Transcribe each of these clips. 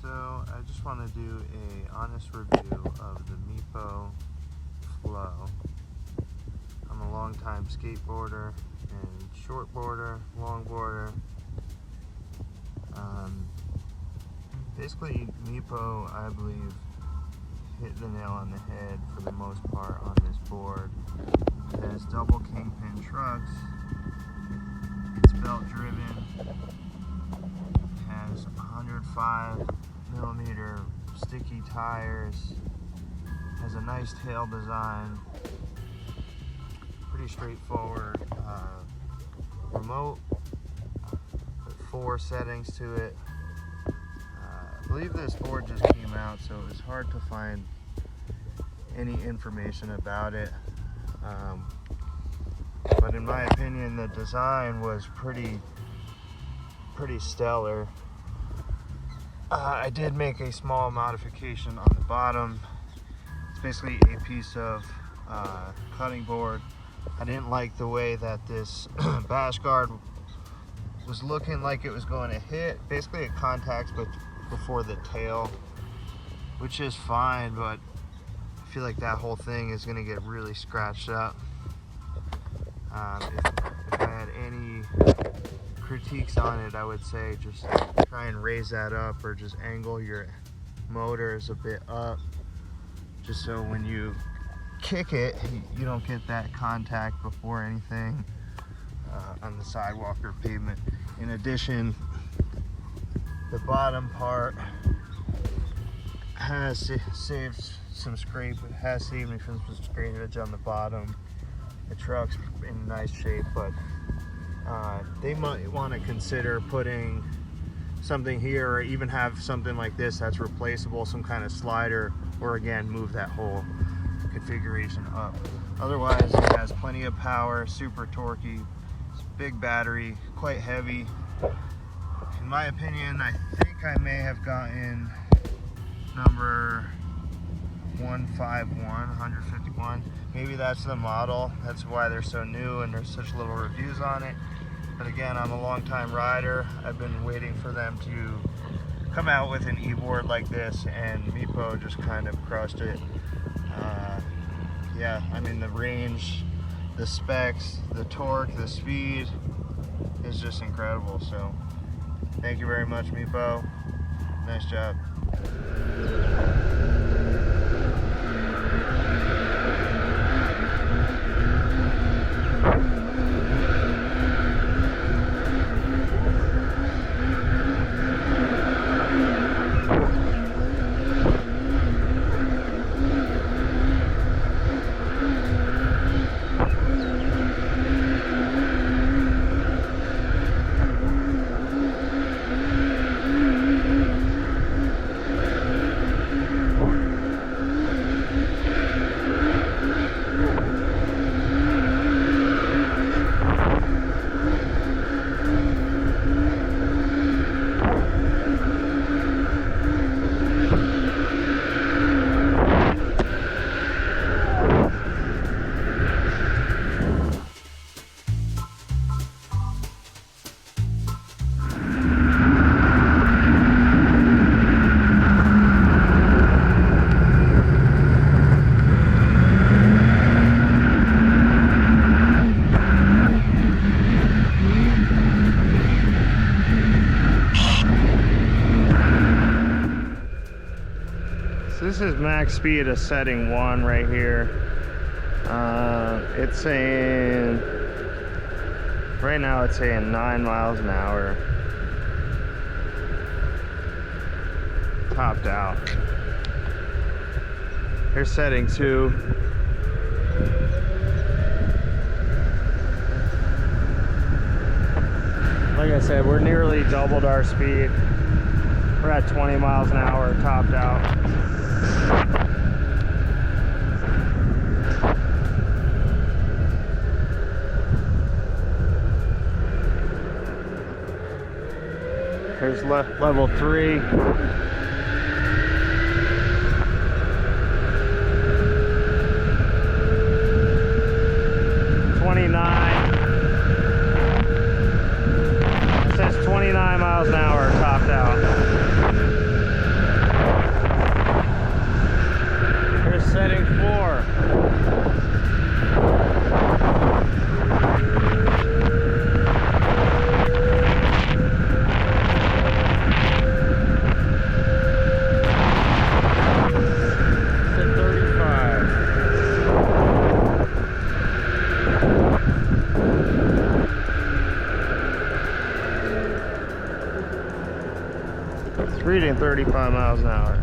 So I just want to do a honest review of the Meepo Flow. I'm a long-time skateboarder and shortboarder, longboarder. Basically, Meepo, I believe, hit the nail on the head for the most part on this board. It has double kingpin trucks. It's belt driven. It has 105mm sticky tires. Has a nice tail design. Pretty straightforward. Remote. With 4 settings to it. I believe this board just came out, so it was hard to find any information about it. But in my opinion, the design was pretty stellar. I did make a small modification on the bottom. It's basically a piece of cutting board. I didn't like the way that this bash guard was looking like it was going to hit. Basically it contacts before the tail, which is fine, but I feel like that whole thing is going to get really scratched up. If I had any critiques on it, I would say just try and raise that up, or just angle your motors a bit up, just so when you kick it, you don't get that contact before anything on the sidewalk or pavement. In addition, the bottom part has saved some scrape. It has saved me from some scrapage on the bottom. The truck's in nice shape, but they might want to consider putting something here, or even have something like this that's replaceable, some kind of slider, or again move that whole configuration up. Otherwise, it has plenty of power, super torquey, it's a big battery, quite heavy. In my opinion, I think I may have gotten number 151. Maybe that's the model. That's why they're so new and there's such little reviews on it. But again, I'm a long-time rider. I've been waiting for them to come out with an e-board like this, and Meepo just kind of crushed it. Yeah, I mean, the range, the specs, the torque, the speed is just incredible. So thank you very much, Meepo. Nice job. This is max speed of setting 1 right here. It's saying, right now it's saying 9 miles an hour. Topped out. Here's setting 2. Like I said, we're nearly doubled our speed. We're at 20 miles an hour, topped out. Here's level 3. It says 29 miles an hour topped out. It's reading 35 miles an hour.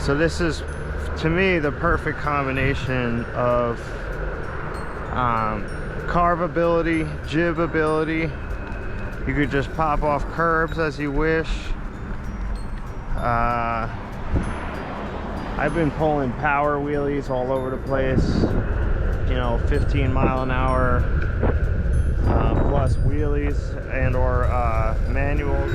So this is, to me, the perfect combination of carve ability, jib ability. You could just pop off curbs as you wish. I've been pulling power wheelies all over the place, you know, 15 mile an hour plus wheelies and or manuals.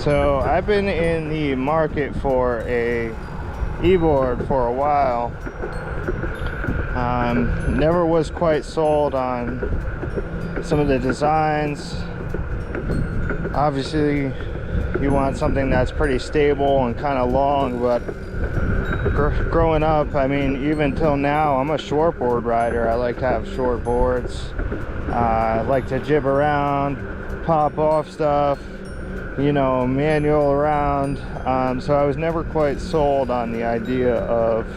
So I've been in the market for a e-board for a while. Never was quite sold on some of the designs. Obviously you want something that's pretty stable and kind of long, but growing up, I mean, even till now, I'm a short board rider. I like to have short boards. I like to jib around, pop off stuff, you know, manual around. So I was never quite sold on the idea of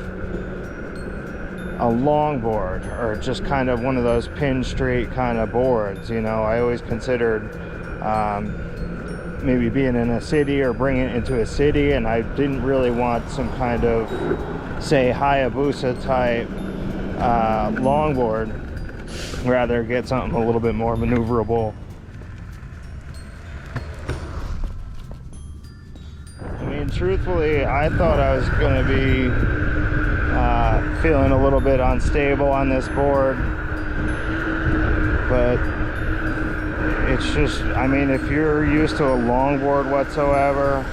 a long board or just kind of one of those pin straight kind of boards. You know, I always considered maybe being in a city or bringing it into a city, and I didn't really want some kind of, say, Hayabusa type longboard. Rather get something a little bit more maneuverable. I mean, truthfully, I thought I was going to be feeling a little bit unstable on this board, but it's just, I mean, if you're used to a longboard whatsoever,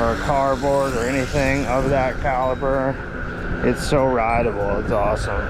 or a carboard or anything of that caliber, it's so rideable. It's awesome.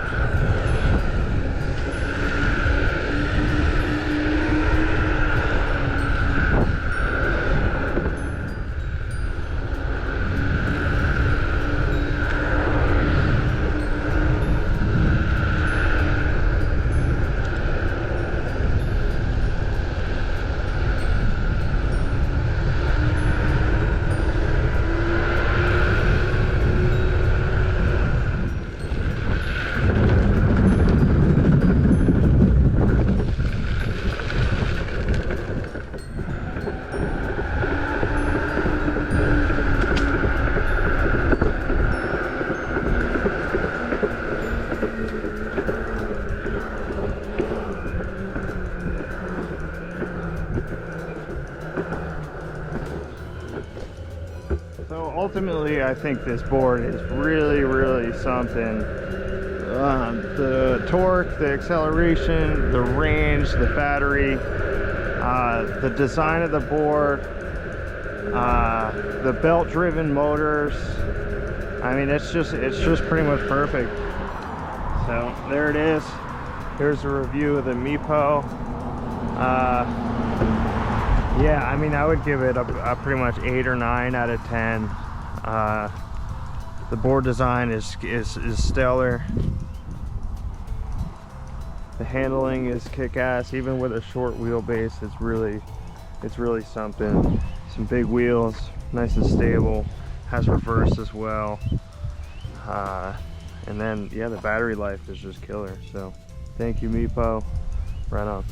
So ultimately, I think this board is really something. The torque, the acceleration, the range, the battery, the design of the board, the belt-driven motors. I mean, it's just pretty much perfect. So there it is. Here's a review of the Meepo. Yeah, I mean, I would give it a pretty much 8 or 9 out of 10. The board design is stellar. The handling is kick-ass, even with a short wheelbase. It's really something. Some big wheels, nice and stable. Has reverse as well. And then, yeah, the battery life is just killer. So, thank you, Meepo. Right on.